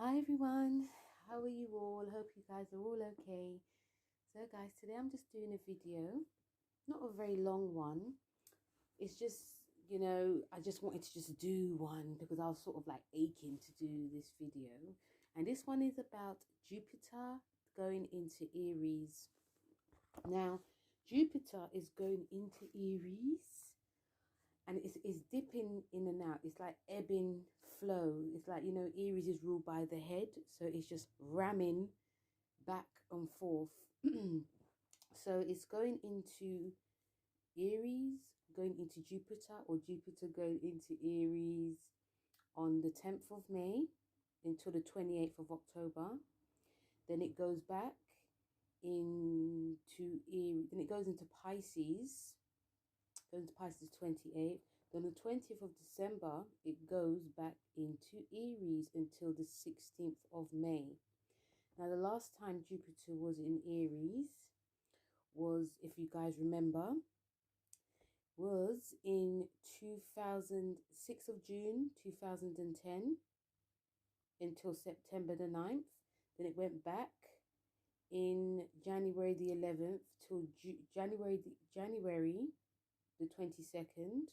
Hi everyone, how are you all? Hope you guys are all okay. So guys, today I'm just doing a video, not a very long one. It's just, I just wanted to just do one because I was sort of like aching to do this video. And this one is about Jupiter going into Aries. Now, Jupiter is going into Aries and it's dipping in and out. It's like ebbing flow. It's like, Aries is ruled by the head, so it's just ramming back and forth. So it's going into Aries, going into Jupiter, or Jupiter going into Aries on the 10th of May until the 28th of October. Then it goes back into Aries, then it goes into Pisces, 28th. Then the 20th of December, it goes back into Aries until the 16th of May. Now, the last time Jupiter was in Aries was, if you guys remember, was in 6th of June 2010 until September the 9th. Then it went back in January the 11th till January the 22nd,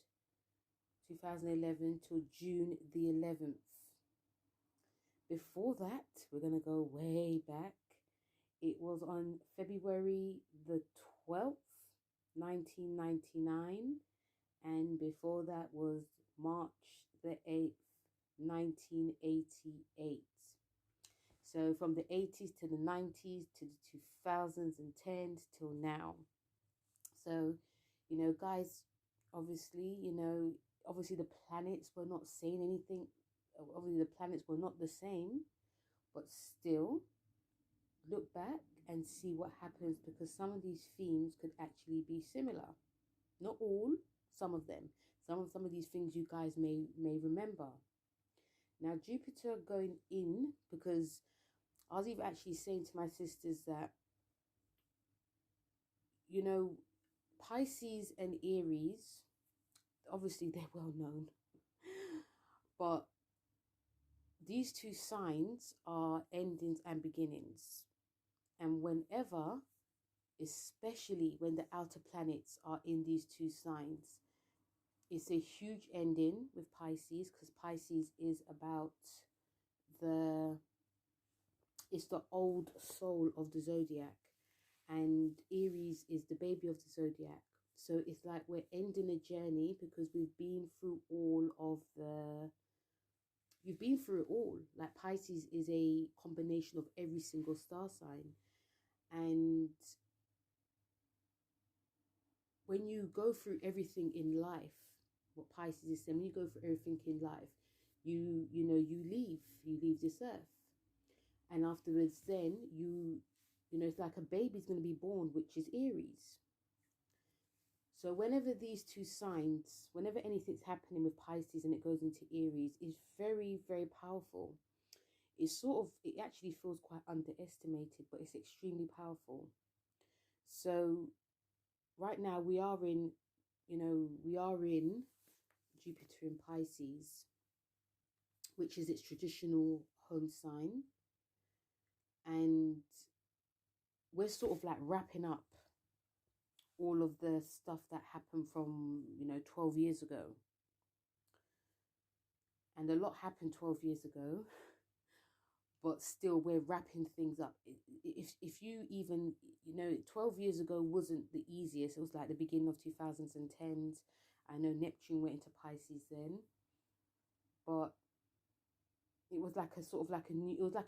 2011 till June the 11th. Before that, we're going to go way back. It was on February the 12th, 1999. And before that was March the 8th, 1988. So from the 80s to the 90s to the 2010s till now. So, guys, obviously, obviously the planets were not saying anything. Obviously the planets were not the same, but still look back and see what happens, because some of these themes could actually be similar. Not all, some of them. Some of these things you guys may remember. Now, Jupiter going in, because I was even actually saying to my sisters that, Pisces and Aries, obviously they're well known, but these two signs are endings and beginnings. And whenever, especially when the outer planets are in these two signs, it's a huge ending with Pisces, because Pisces is about it's the old soul of the zodiac, and Aries is the baby of the zodiac. So it's like we're ending a journey because we've been through you've been through it all. Like, Pisces is a combination of every single star sign. And when you go through everything in life, what Pisces is saying, when you go through everything in life, you leave this earth. And afterwards, then it's like a baby's going to be born, which is Aries. So whenever these two signs, whenever anything's happening with Pisces and it goes into Aries, is very, very powerful. It actually feels quite underestimated, but it's extremely powerful. So right now we are in Jupiter in Pisces, which is its traditional home sign. And we're sort of like wrapping up all of the stuff that happened from, 12 years ago. And a lot happened 12 years ago, but still we're wrapping things up. If you even, 12 years ago wasn't the easiest. It was like the beginning of 2010s. I know Neptune went into Pisces then, but it was like a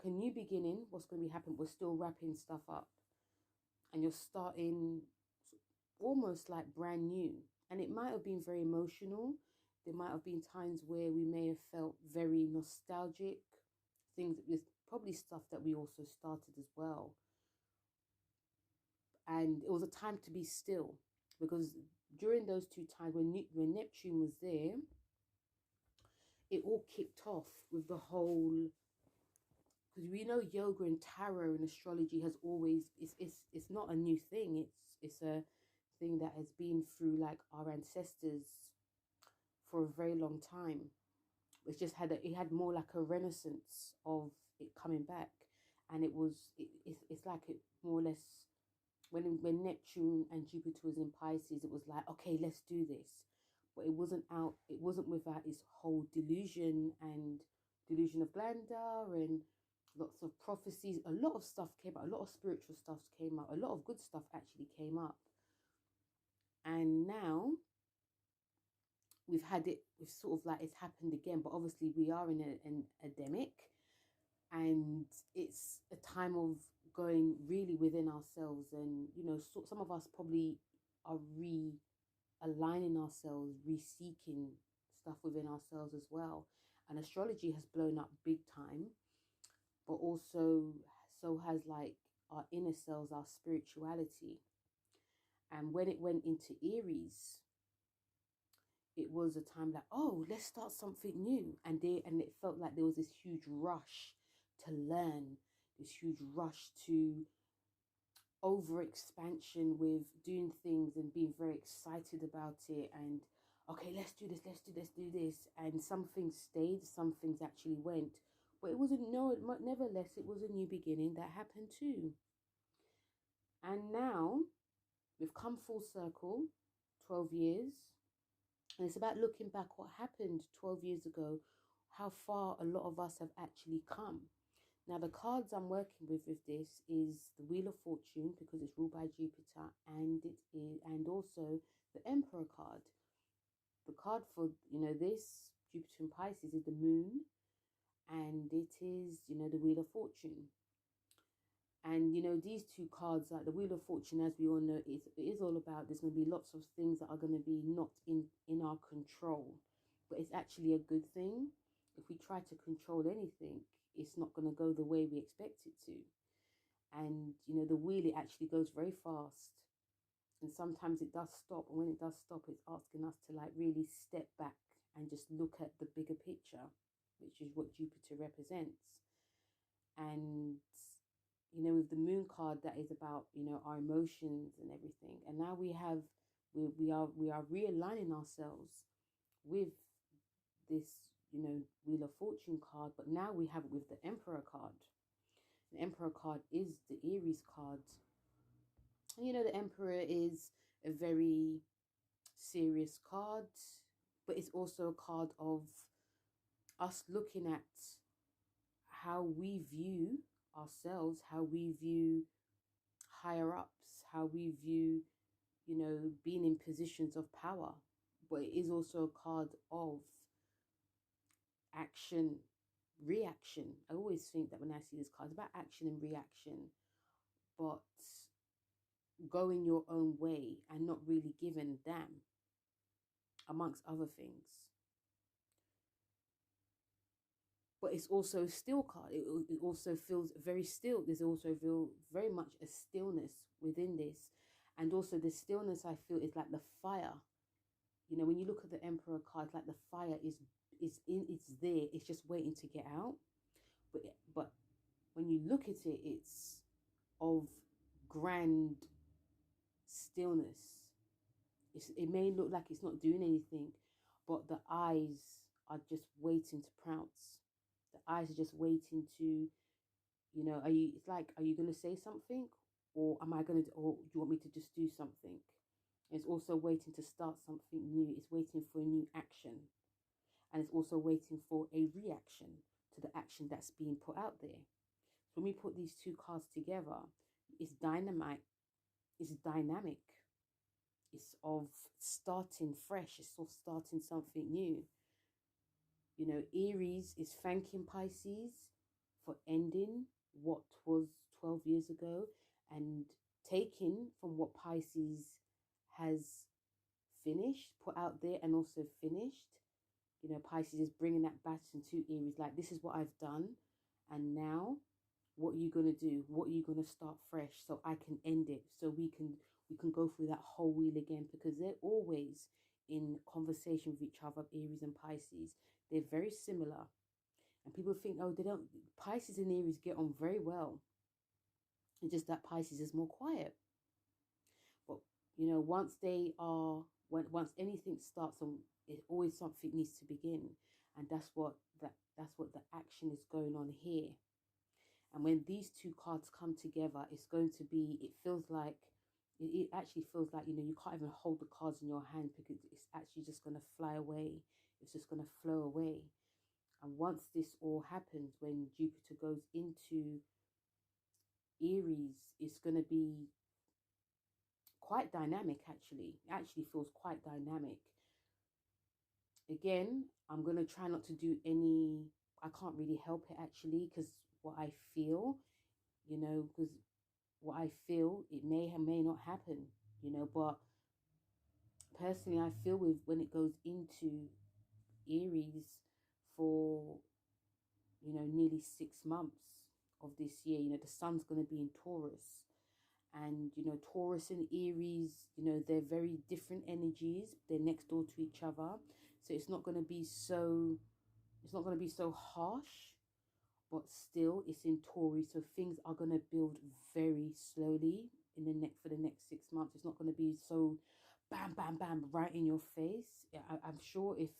new beginning. What's going to be happening? We're still wrapping stuff up, and you're starting almost like brand new. And it might have been very emotional. There might have been times where we may have felt very nostalgic. There's probably stuff that we also started as well. And it was a time to be still, because during those two times when Neptune was there, it all kicked off with the whole, because we know yoga and tarot and astrology has always, it's not a new thing. It's a thing that has been through like our ancestors for a very long time. It's just it had more like a renaissance of it coming back. And it's like it more or less, when Neptune and Jupiter was in Pisces, it was like, okay, let's do this. But it wasn't without its whole delusion and delusion of grandeur and lots of prophecies. A lot of stuff came out, a lot of spiritual stuff came out, a lot of good stuff actually came up. And now we've sort of like, it's happened again, but obviously we are in an endemic, and it's a time of going really within ourselves. And some of us probably are realigning ourselves, reseeking stuff within ourselves as well. And astrology has blown up big time, but also so has like our inner selves, our spirituality. And when it went into Aries, it was a time like, oh, let's start something new. And it felt like there was this huge rush to learn, this huge rush to over expansion with doing things and being very excited about it. And okay, let's do this, let's do this. And some things stayed, some things actually went. But nevertheless, it was a new beginning that happened too. And now we've come full circle, 12 years. And it's about looking back what happened 12 years ago, how far a lot of us have actually come. Now, the cards I'm working with this is the Wheel of Fortune, because it's ruled by Jupiter, and also the Emperor card. The card for, this Jupiter in Pisces is the Moon, and it is, the Wheel of Fortune. And, these two cards, like the Wheel of Fortune, as we all know, it is all about, there's going to be lots of things that are going to be not in our control. But it's actually a good thing. If we try to control anything, it's not going to go the way we expect it to. And, the wheel, it actually goes very fast. And sometimes it does stop. And when it does stop, it's asking us to like really step back and just look at the bigger picture, which is what Jupiter represents. And with the Moon card, that is about, our emotions and everything. And now we are realigning ourselves with this, Wheel of Fortune card, but now we have it with the Emperor card. The Emperor card is the Aries card. And the Emperor is a very serious card, but it's also a card of us looking at how we view ourselves, how we view higher ups, how we view, being in positions of power. But it is also a card of action, reaction. I always think that when I see this card, it's about action and reaction, but going your own way and not really giving a damn, amongst other things. But it's also a still card. It also feels very still. There's also very much a stillness within this. And also the stillness, I feel, is like the fire. When you look at the Emperor card, like the fire it's there. It's just waiting to get out. But when you look at it, it's of grand stillness. It may look like it's not doing anything, but the eyes are just waiting to pounce. The eyes are just waiting to, are you going to say something, or or do you want me to just do something? It's also waiting to start something new. It's waiting for a new action. And it's also waiting for a reaction to the action that's being put out there. So when we put these two cards together, it's dynamite. It's dynamic. It's of starting fresh. It's of starting something new. Aries is thanking Pisces for ending what was 12 years ago and taking from what Pisces has finished, put out there, and also finished. Pisces is bringing that baton to Aries, like, this is what I've done, and now what are you going to do? What are you going to start fresh so I can end it, so we can go through that whole wheel again, because they're always in conversation with each other, Aries and Pisces. They're very similar. And people think, oh, Pisces and Aries get on very well. It's just that Pisces is more quiet. But, once anything starts, it always something needs to begin. And that's what the action is going on here. And when these two cards come together, it's going to be, it actually feels like, you can't even hold the cards in your hand because it's actually just going to fly away. It's just going to flow away. And once this all happens, when Jupiter goes into Aries, it's going to be quite dynamic, actually. It actually feels quite dynamic. Again, I'm going to try not to do I can't really help it, actually, because what I feel, because what I feel, it may or may not happen, but personally, I feel when it goes into Aries for, nearly 6 months of this year, the sun's going to be in Taurus. And, Taurus and Aries, they're very different energies. They're next door to each other. So it's not going to be so harsh, but still it's in Taurus. So things are going to build very slowly for the next 6 months. It's not going to be so bam, bam, bam, right in your face. I'm sure if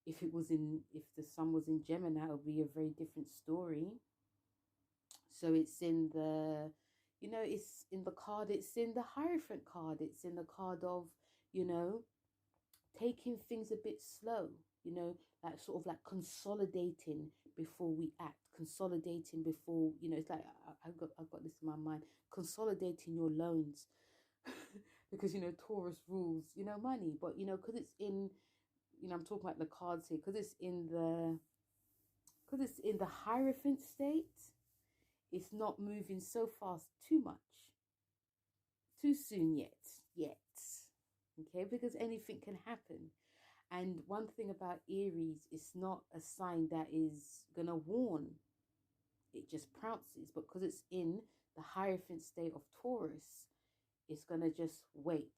the sun was in Gemini, it would be a very different story. So it's in the, it's in the card, it's in the Hierophant card, it's in the card of, taking things a bit slow, like sort of like consolidating before we act, consolidating before, it's like, I've got this in my mind, consolidating your loans. Because, Taurus rules, money, but, because it's in, I'm talking about the cards here, because it's in the Hierophant state. It's not moving so fast too much, too soon yet. Okay, because anything can happen. And one thing about Aries, it's not a sign that is going to warn. It just pounces. But because it's in the Hierophant state of Taurus, it's going to just wait.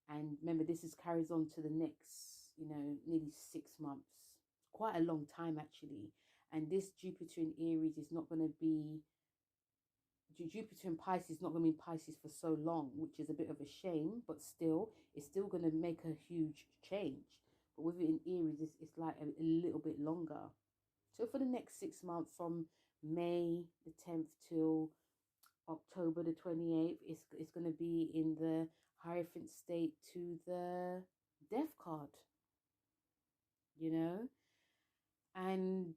And remember, carries on to the next, nearly 6 months. Quite a long time, actually. And this Jupiter in Aries is not going to be, Jupiter in Pisces is not going to be in Pisces for so long, which is a bit of a shame, but still, it's still going to make a huge change. But with it in Aries, it's like a little bit longer. So for the next 6 months, from May the 10th till October the 28th, it's going to be in the Hierophant state to the Death card, and,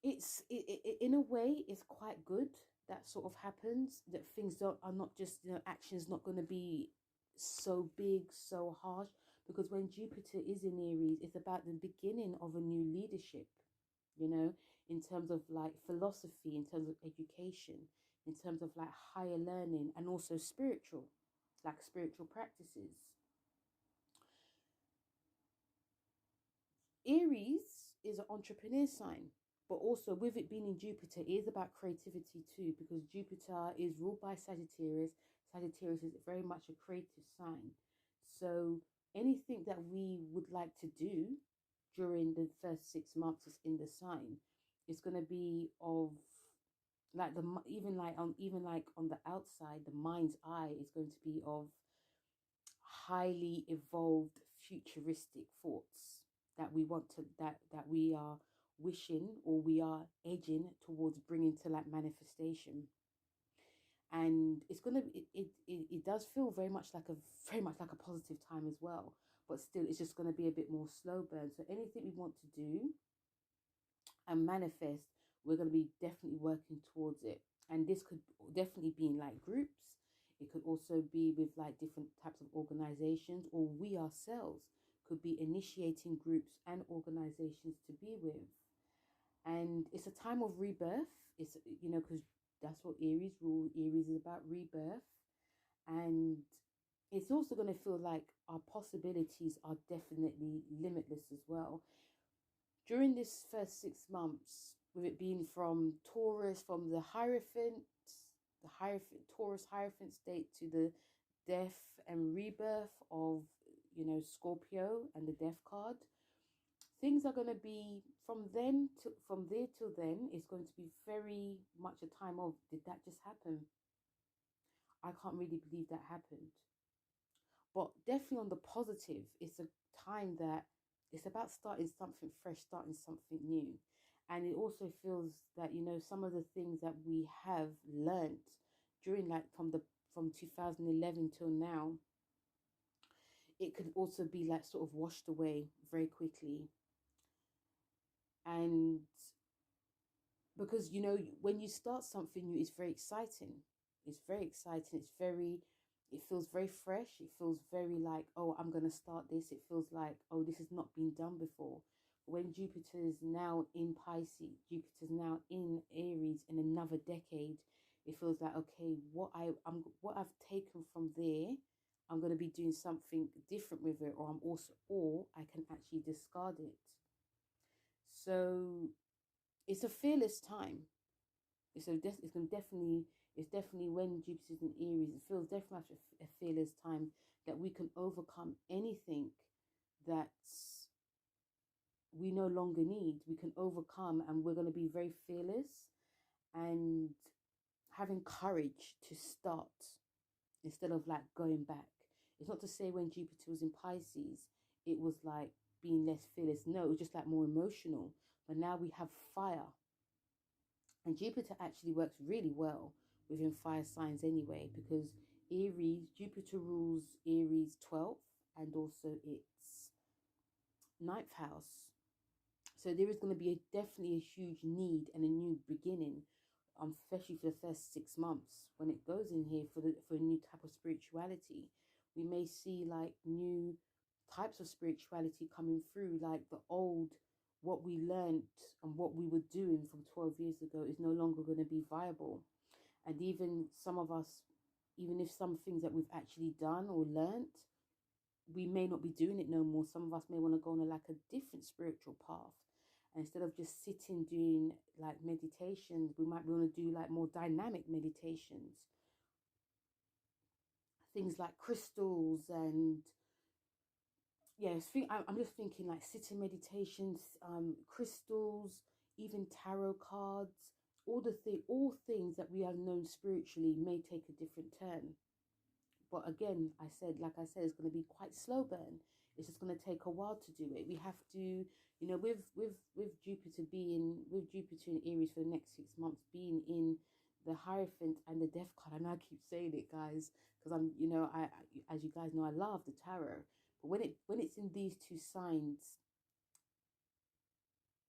it's in a way it's quite good that sort of happens, that things are not just, action's not going to be so big, so harsh, because when Jupiter is in Aries, it's about the beginning of a new leadership, in terms of like philosophy, in terms of education, in terms of like higher learning, and also spiritual practices. Aries is an entrepreneur sign, but also with it being in Jupiter, it is about creativity too, because Jupiter is ruled by Sagittarius. Sagittarius is very much a creative sign. So anything that we would like to do during the first 6 months is in the sign, it's going to be of like even like on the outside, the mind's eye is going to be of highly evolved futuristic thoughts that we are wishing, or we are edging towards bringing to like manifestation. And it's gonna it does feel very much like a positive time as well, but still it's just going to be a bit more slow burn. So anything we want to do and manifest, we're going to be definitely working towards it. And this could definitely be in like groups. It could also be with like different types of organizations, or we ourselves could be initiating groups and organizations to be with. And it's a time of rebirth. It's, because that's what Aries rule. Aries is about rebirth. And it's also going to feel like our possibilities are definitely limitless as well. During this first 6 months, with it being from Taurus, from the Taurus Hierophant state to the death and rebirth of, Scorpio and the death card, things are going to be from there till then, it's going to be very much a time of, did that just happen? I can't really believe that happened. But definitely on the positive, it's a time that it's about starting something fresh, starting something new. And it also feels that, you know, some of the things that we have learned during like from 2011 till now, it could also be like sort of washed away very quickly. And because, you know, when you start something new, it's very exciting. It's very exciting. It feels very fresh. It feels very like, oh, I'm going to start this. It feels like, oh, this has not been done before. When Jupiter is now in Pisces, Jupiter is now in Aries in another decade, it feels like, okay, what I've taken from there, I'm going to be doing something different with it, or I can actually discard it. So it's a fearless time. It's definitely when Jupiter's in Aries, it feels definitely like a fearless time that we can overcome anything that we no longer need. We can overcome, and we're going to be very fearless and having courage to start instead of like going back. It's not to say when Jupiter was in Pisces, it was like being less fearless. No, it was just like more emotional. But now we have fire. And Jupiter actually works really well within fire signs anyway, because Jupiter rules Aries 12th and also its ninth house. So there is going to be definitely a huge need and a new beginning, especially for the first 6 months when it goes in here for a new type of spirituality. We may see like new types of spirituality coming through, like the old, what we learned and what we were doing from 12 years ago is no longer going to be viable. And even some of us, even if some things that we've actually done or learnt, we may not be doing it no more. Some of us may want to go on like a different spiritual path. And instead of just sitting doing like meditations, we might want to do like more dynamic meditations. Things like crystals and yes, I'm just thinking like sitting meditations, crystals, even tarot cards, all things that we have known spiritually may take a different turn. But again, like I said, it's going to be quite slow burn. It's just going to take a while to do it. We have to, you know, with Jupiter in Aries for the next 6 months, being in the Hierophant and the Death card. And I keep saying it, guys, because I'm, you know, I as you guys know, I love the tarot. But when it's in these two signs,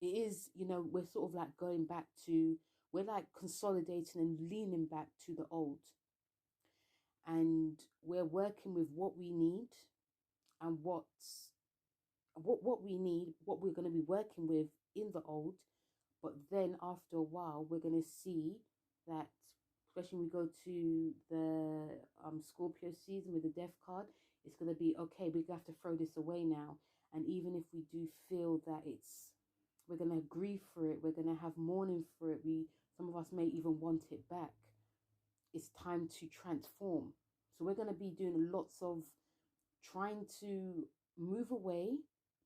it is, you know, we're sort of like going back to, we're like consolidating and leaning back to the old. And we're working with what we need and what we need, what we're going to be working with in the old. But then after a while, we're going to see that, especially when we go to the Scorpio season with the Death card, it's going to be, okay, we have to throw this away now. And even if we do feel that we're going to grieve for it, we're going to have mourning for it, some of us may even want it back. It's time to transform. So we're going to be doing lots of trying to move away,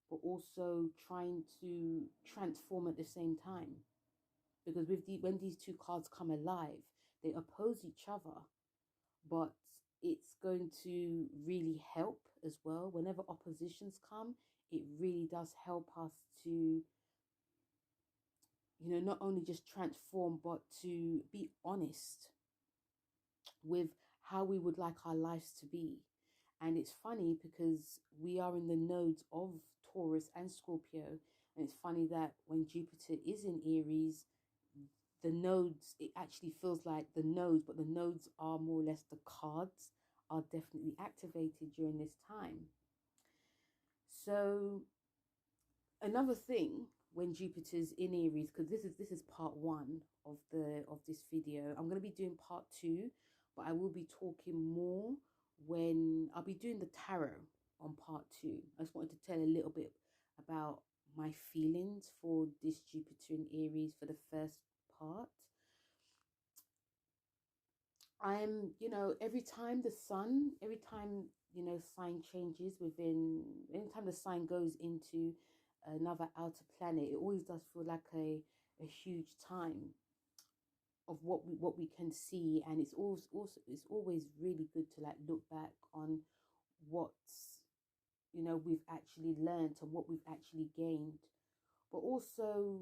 but also trying to transform at the same time. Because when these two cards come alive, they oppose each other, but it's going to really help as well. Whenever oppositions come, it really does help us to, you know, not only just transform, but to be honest with how we would like our lives to be. And it's funny because we are in the nodes of Taurus and Scorpio. And it's funny that when Jupiter is in Aries, the nodes, it actually feels like the nodes, but the nodes are more or less the cards are definitely activated during this time. So another thing when Jupiter's in Aries, because this is part one of this video. I'm going to be doing part two, but I will be talking more when I'll be doing the tarot on part two. I just wanted to tell a little bit about my feelings for this Jupiter in Aries for the first part. You know, every time, you know, sign changes anytime the sign goes into another outer planet, it always does feel like a huge time of what we can see. And it's always really good to like look back on what, you know, we've actually learned and what we've actually gained. But also,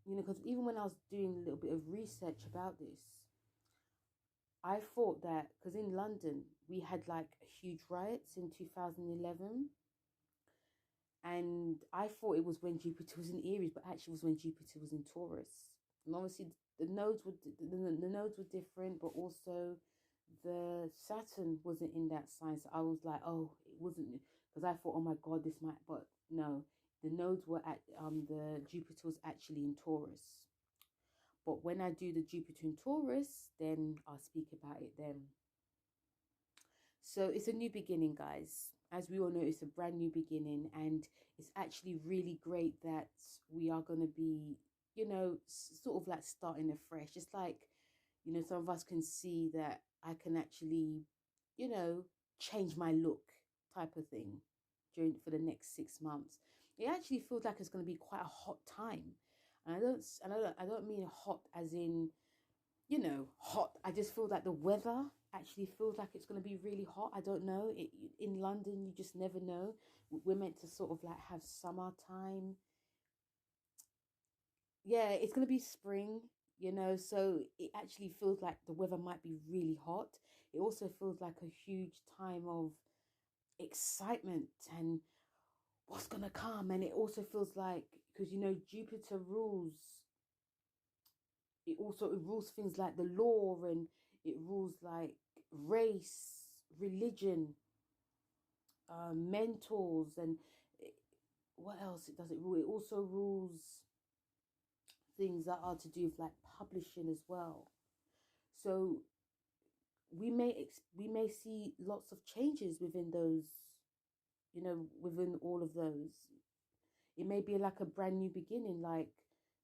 you know, because even when I was doing a little bit of research about this, I thought that, because in London, we had like huge riots in 2011. And I thought it was when Jupiter was in Aries, but actually it was when Jupiter was in Taurus. And obviously the nodes were different, but also the Saturn wasn't in that sign. So I was like, oh, it wasn't, because I thought, oh my God, this might, but no, the nodes were at the Jupiter was actually in Taurus. But when I do the Jupiter in Taurus, then I'll speak about it then. So it's a new beginning, guys. As we all know, it's a brand new beginning, and it's actually really great that we are going to be, you know, sort of like starting afresh. It's like, you know, some of us can see that I can actually, you know, change my look type of thing for the next 6 months. It actually feels like it's going to be quite a hot time. And I don't mean hot as in, you know, hot. I just feel like the weather actually feels like it's going to be really hot. I don't know. In London, you just never know. We're meant to sort of like have summertime. Yeah, it's going to be spring, you know, so it actually feels like the weather might be really hot. It also feels like a huge time of excitement and what's going to come. And it also feels like, because, you know, Jupiter rules, it rules things like the law, and it rules like race, religion, mentors, and what else it does it rule? It also rules things that are to do with like publishing as well. So we may see lots of changes within those, you know, within all of those. It may be like a brand new beginning. Like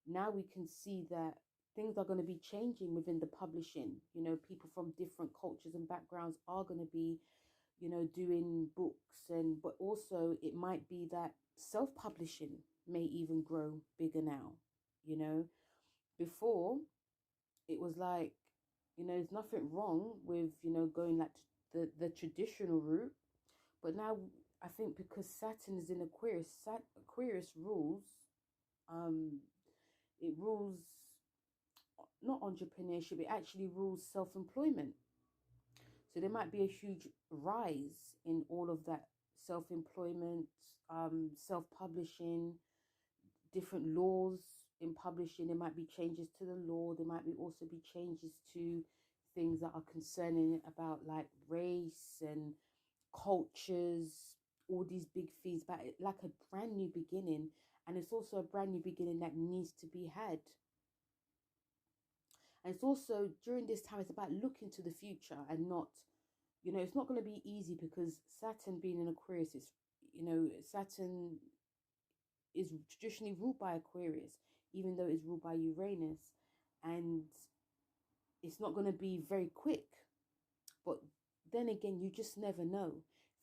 now we can see that things are going to be changing within the publishing. You know, people from different cultures and backgrounds are going to be, you know, doing books. And but also it might be that self-publishing may even grow bigger now. You know, before it was like, you know, there's nothing wrong with, you know, going like the traditional route. But now I think because Saturn is in Aquarius, Aquarius rules, um, it rules not entrepreneurship, it actually rules self-employment. So there might be a huge rise in all of that self-employment, self-publishing, different laws in publishing. There might be changes to the law. There might be also be changes to things that are concerning about like race and cultures, all these big things, but like a brand new beginning. And it's also a brand new beginning that needs to be had. And it's also during this time, it's about looking to the future and not, you know, it's not going to be easy because Saturn being in Aquarius is, you know, Saturn is traditionally ruled by Aquarius, even though it's ruled by Uranus. And it's not going to be very quick. But then again, you just never know.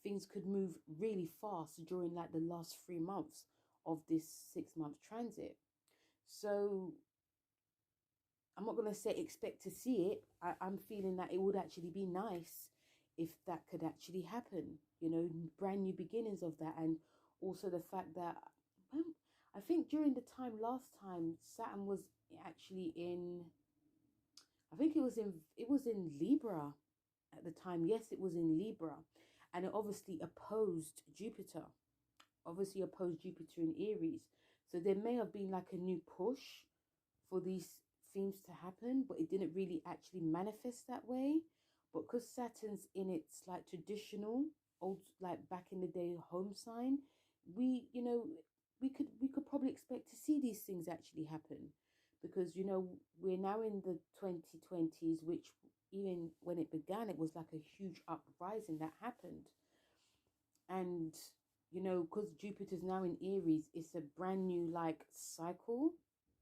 Things could move really fast during like the last 3 months of this 6 month transit. So I'm not going to say expect to see it. I'm feeling that it would actually be nice if that could actually happen, you know, brand new beginnings of that. And also the fact that, well, I think during the time last time, Saturn was actually in, I think it was in Libra at the time. Yes, it was in Libra. And it obviously opposed Jupiter. Obviously opposed Jupiter in Aries. So there may have been like a new push for these themes to happen, but it didn't really actually manifest that way. But because Saturn's in its like traditional old, like back in the day home sign, we, you know, we could probably expect to see these things actually happen, because, you know, we're now in the 2020s, which even when it began, it was like a huge uprising that happened. And, you know, because Jupiter's now in Aries, it's a brand new like cycle,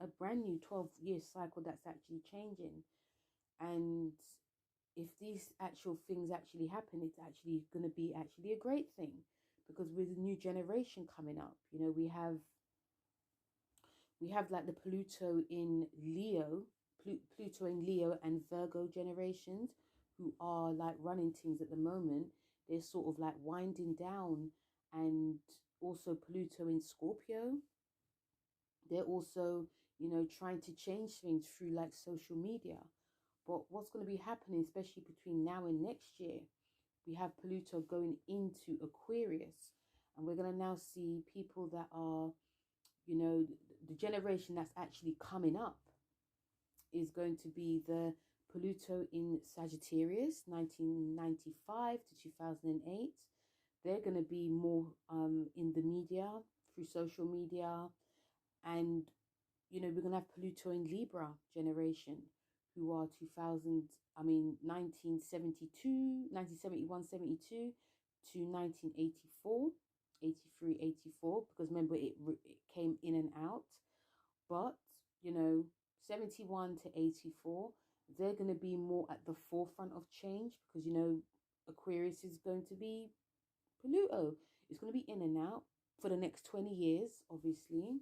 a brand new 12-year cycle that's actually changing. And if these actual things actually happen, it's actually going to be actually a great thing, because with a new generation coming up, you know, we have like the Pluto in Leo, Pluto in Leo and Virgo generations who are like running things at the moment. they're sort of like winding down. And also Pluto in Scorpio, they're also, you know, trying to change things through like social media. But what's going to be happening, especially between now and next year, we have Pluto going into Aquarius, and we're going to now see people that are, you know, the generation that's actually coming up is going to be the Pluto in Sagittarius, 1995 to 2008. They're going to be more in the media, through social media. And, you know, we're going to have Pluto in Libra generation, who are 1971, 72 to 1984, 83, 84, because remember it came in and out. But, you know, 71 to 84, they're going to be more at the forefront of change, because, you know, Aquarius is going to be Pluto. It's going to be in and out for the next 20 years, obviously.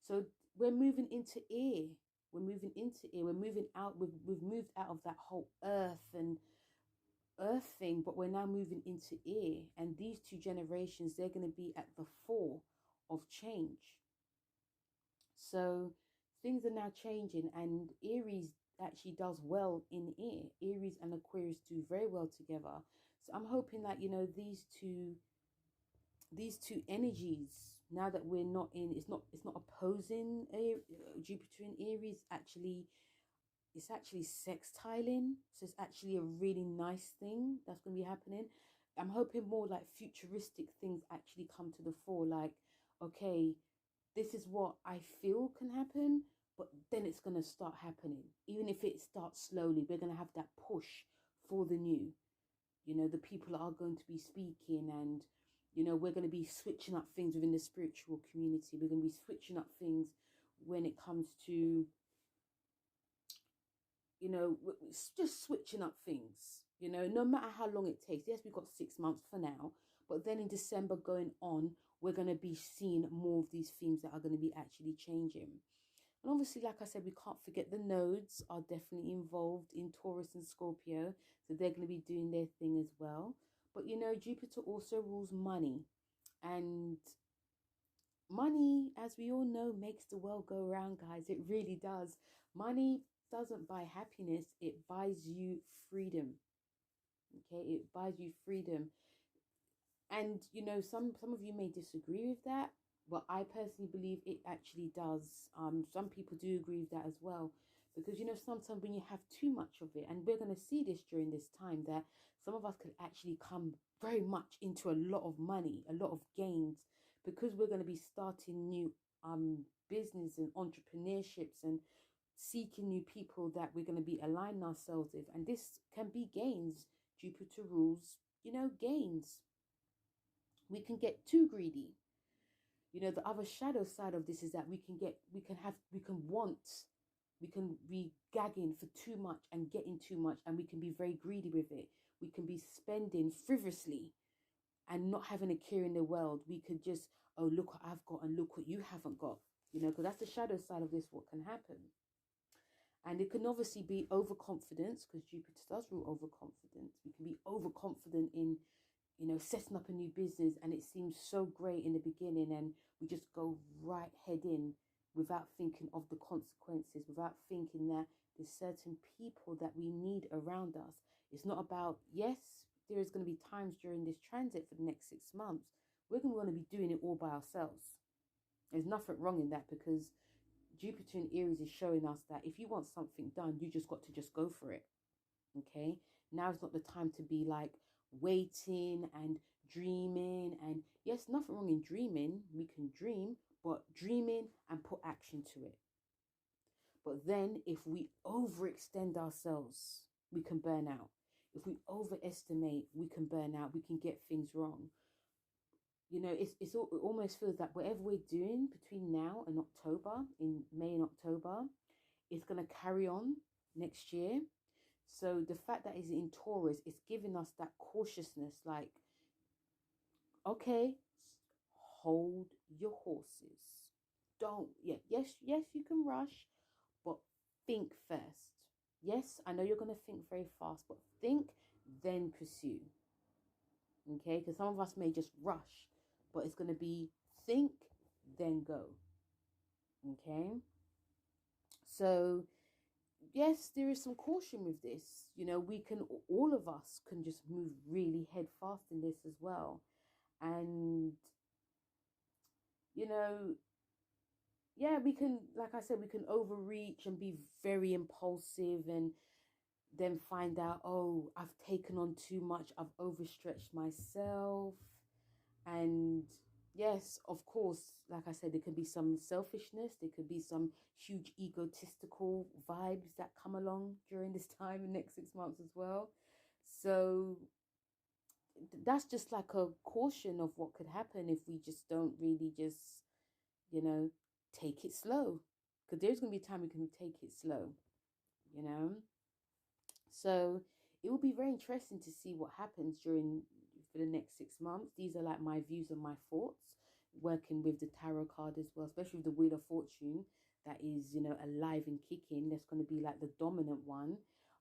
So we're moving into air. We're moving into air. We're moving out. We've moved out of that whole earth thing, but we're now moving into air. And these two generations, they're going to be at the fore of change. So things are now changing, and Aries actually does well in air. Aries and Aquarius do very well together. So I'm hoping that, you know, these two energies, now that we're not in, it's not opposing Jupiter in Aries, actually it's actually sextiling. So it's actually a really nice thing that's going to be happening. I'm hoping more like futuristic things actually come to the fore, like, okay, this is what I feel can happen, but then it's going to start happening. Even if it starts slowly, we're going to have that push for the new. You know, the people are going to be speaking, and, you know, we're going to be switching up things within the spiritual community. We're going to be switching up things when it comes to, you know, just switching up things, you know, no matter how long it takes. Yes, we've got 6 months for now, but then in December going on, we're going to be seeing more of these themes that are going to be actually changing. And obviously, like I said, we can't forget the nodes are definitely involved in Taurus and Scorpio. So they're going to be doing their thing as well. But, you know, Jupiter also rules money. And money, as we all know, makes the world go round, guys. It really does. Money doesn't buy happiness. It buys you freedom. Okay, it buys you freedom. And, you know, some of you may disagree with that, but I personally believe it actually does. Some people do agree with that as well, because, you know, sometimes when you have too much of it, and we're going to see this during this time, that some of us could actually come very much into a lot of money, a lot of gains, because we're going to be starting new business and entrepreneurships, and seeking new people that we're going to be aligning ourselves with. And this can be gains. Jupiter rules, you know, gains. We can get too greedy. You know, the other shadow side of this is that we can be gagging for too much and getting too much, and we can be very greedy with it. We can be spending frivolously and not having a care in the world. We could just, oh, look what I've got and look what you haven't got, you know, because that's the shadow side of this, what can happen. And it can obviously be overconfidence, because Jupiter does rule overconfidence. We can be overconfident in, you know, setting up a new business, and it seems so great in the beginning, and we just go right head in without thinking of the consequences, without thinking that there's certain people that we need around us. It's not about, yes, there is going to be times during this transit for the next 6 months, we're going to be doing it all by ourselves. There's nothing wrong in that, because Jupiter in Aries is showing us that if you want something done, you just got to just go for it. Okay, now is not the time to be like waiting and dreaming. And yes, nothing wrong in dreaming. We can dream, but dreaming and put action to it. But then if we overextend ourselves, we can burn out. If we overestimate, we can burn out. We can get things wrong. You know, it almost feels that whatever we're doing between now and October, in May and October, it's going to carry on next year. So the fact that it's in Taurus is giving us that cautiousness, like, okay, hold your horses. Don't, yes, you can rush, but think first. Yes, I know you're going to think very fast, but think, then pursue. Okay, because some of us may just rush, but it's going to be think, then go. Okay, so yes, there is some caution with this. You know, we can, all of us can just move really head fast in this as well. And, you know, yeah, we can, like I said, we can overreach and be very impulsive and then find out, oh, I've taken on too much, I've overstretched myself. And yes, of course, like I said, there could be some selfishness, there could be some huge egotistical vibes that come along during this time in the next 6 months as well. So that's just like a caution of what could happen if we just don't really just, you know, take it slow. Because there's going to be a time we can take it slow, you know. So it will be very interesting to see what happens during for the next 6 months. These are like my views and my thoughts, working with the tarot card as well, especially with the Wheel of Fortune that is, you know, alive and kicking. That's going to be like the dominant one.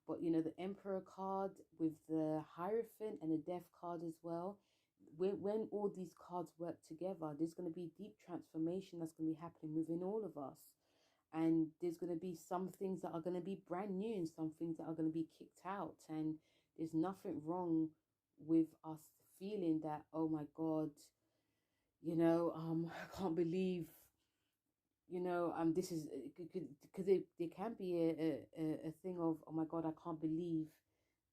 But, you know, the Emperor card with the Hierophant and the Death card as well. When all these cards work together, there's going to be deep transformation that's going to be happening within all of us. And there's going to be some things that are going to be brand new and some things that are going to be kicked out. And there's nothing wrong with us feeling that, oh my God, you know, I can't believe, you know, this is, because there can be a thing of, oh my God, I can't believe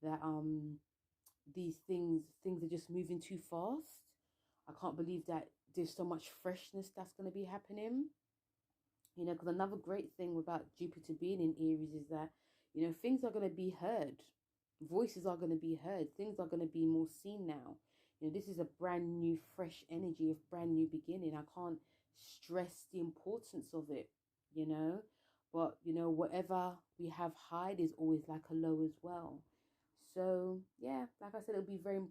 that these things are just moving too fast. I can't believe that there's so much freshness that's going to be happening. You know, because another great thing about Jupiter being in Aries is that, you know, things are going to be heard. Voices are going to be heard. Things are going to be more seen now. You know, this is a brand new, fresh energy of brand new beginning. I can't stress the importance of it, you know. But, you know, whatever we have high, there's always like a low as well. So, yeah, like I said, it'll be very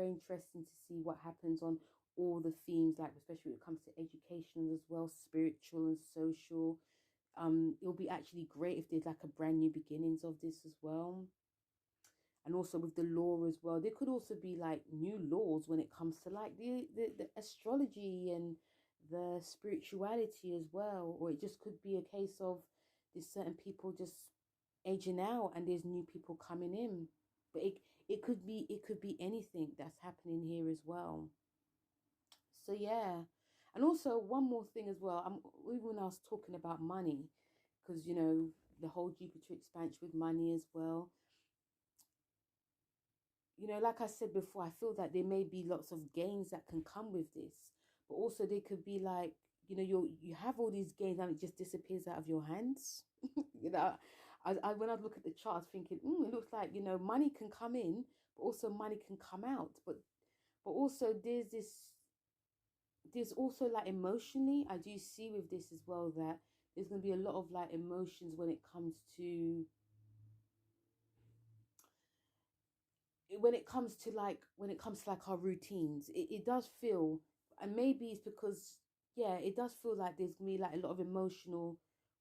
interesting to see what happens on all the themes, like especially when it comes to education as well, spiritual and social. It'll be actually great if there's like a brand new beginnings of this as well. And also with the law as well, there could also be like new laws when it comes to like the astrology and the spirituality as well. Or it just could be a case of there's certain people just aging out and there's new people coming in. But it could be anything that's happening here as well. So yeah. And also one more thing as well. Even when I was talking about money, because you know, the whole Jupiter expansion with money as well. You know, like I said before, I feel that there may be lots of gains that can come with this. But also there could be like, you know, you have all these gains and it just disappears out of your hands. You know, I when I look at the chart, I was thinking, it looks like, you know, money can come in, but also money can come out. But also there's also like emotionally, I do see with this as well that there's going to be a lot of like emotions when it comes to our routines. It does feel, and maybe it's because, yeah, it does feel like there's me like a lot of emotional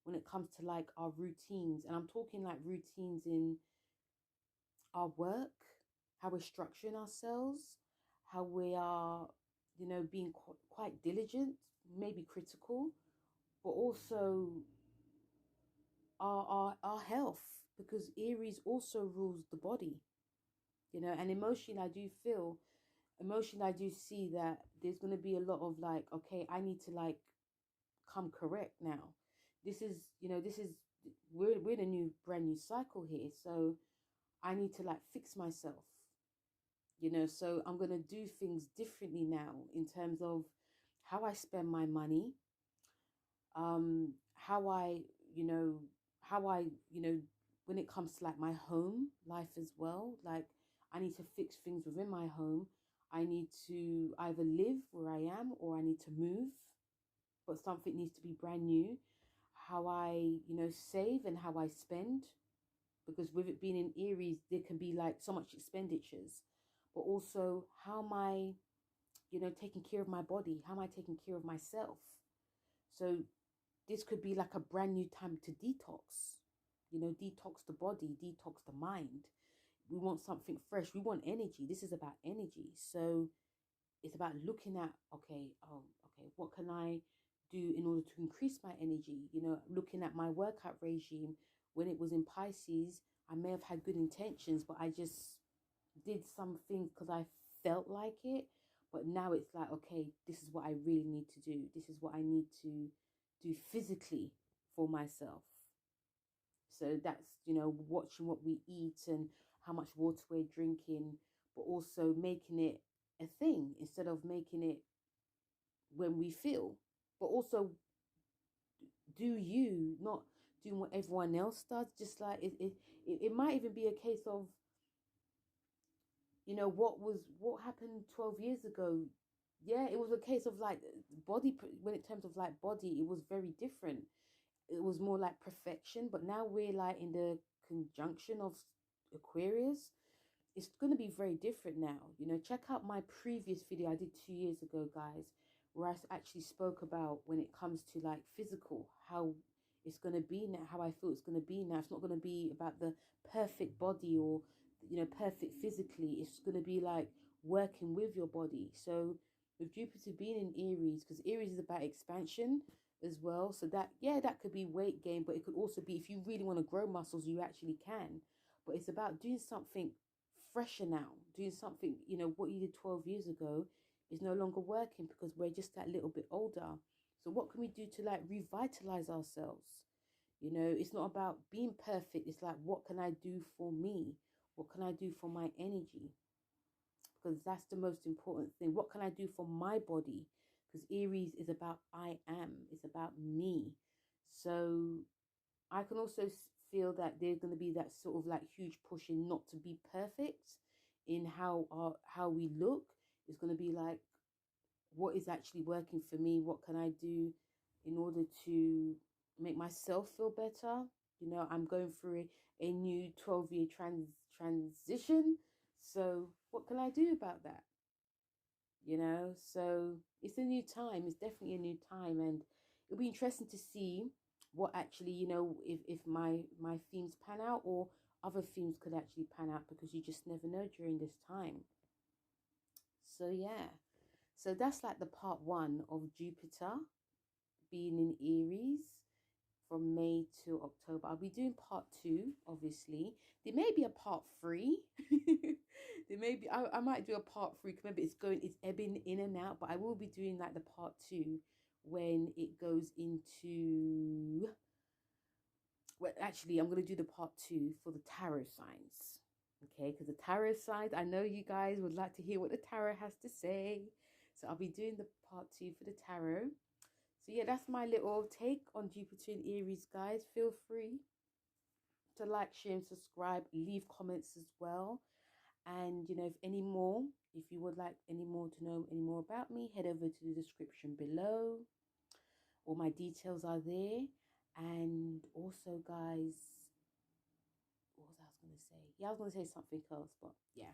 when it comes to like our routines. And I'm talking like routines in our work, how we're structuring ourselves, how we are, you know, being quite diligent, maybe critical, but also our health, because Aries also rules the body, you know. And emotion I do see that there's going to be a lot of like, okay, I need to like come correct now. This is, you know, we're in a brand new cycle here, so I need to like fix myself, you know. So I'm going to do things differently now in terms of how I spend my money, how I, you know, when it comes to like my home life as well. Like I need to fix things within my home. I need to either live where I am or I need to move, but something needs to be brand new. How I, you know, save and how I spend, because with it being in Aries, there can be like so much expenditures, but also how am I, you know, taking care of my body? How am I taking care of myself? So this could be like a brand new time to detox, you know, detox the body, detox the mind. we want something fresh. We want energy. This is about energy. So it's about looking at, okay, okay, what can I do in order to increase my energy? You know, looking at my workout regime. When it was in Pisces, I may have had good intentions, but I just did something because I felt like it. But now it's like, okay, this is what I really need to do. This is what I need to do physically for myself. So that's, you know, watching what we eat and how much water we're drinking, but also making it a thing instead of making it when we feel. But also, do you, not doing what everyone else does. Just like it might even be a case of, you know, what happened 12 years ago. Yeah, it was a case of like body, when in terms of like body, it was very different. It was more like perfection, but now we're like in the conjunction of Aquarius. It's going to be very different now. You know, check out my previous video I did 2 years ago, guys, where I actually spoke about when it comes to like physical, how it's going to be now, how I feel it's going to be now. It's not going to be about the perfect body or, you know, perfect physically. It's going to be like working with your body. So with Jupiter being in Aries, because Aries is about expansion as well. So that, yeah, that could be weight gain, but it could also be, if you really want to grow muscles, you actually can. But it's about doing something fresher now, doing something, you know, what you did 12 years ago is no longer working because we're just that little bit older. So what can we do to like revitalize ourselves? You know, it's not about being perfect. It's like, what can I do for me? What can I do for my energy? Because that's the most important thing. What can I do for my body? Because Aries is about I am. It's about me. So I can also feel that there's going to be that sort of like huge push in not to be perfect in how we look. It's going to be like, what is actually working for me? What can I do in order to make myself feel better? You know, I'm going through a new 12-year transition. So what can I do about that? You know, so it's a new time. It's definitely a new time, and it'll be interesting to see what actually, you know, if my themes pan out, or other themes could actually pan out, because you just never know during this time. So yeah, so that's like the part one of Jupiter being in Aries from May to October. I'll be doing part two, obviously. There may be a part three. There may be, I might do a part three, because maybe it's ebbing in and out, but I will be doing like the part two when it goes into, well, actually, I'm going to do the part two for the tarot signs. Okay, because the tarot signs, I know you guys would like to hear what the tarot has to say. So I'll be doing the part two for the tarot. So yeah, that's my little take on Jupiter in Aries, guys. Feel free to like, share, and subscribe. Leave comments as well. And, you know, if you would like any more to know any more about me, head over to the description below. All my details are there. And also, guys, what was I going to say? Yeah, I was going to say something else, but yeah.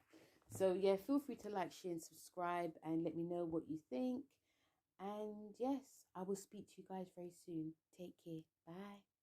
So yeah, feel free to like, share, and subscribe, and let me know what you think. And yes, I will speak to you guys very soon. Take care. Bye.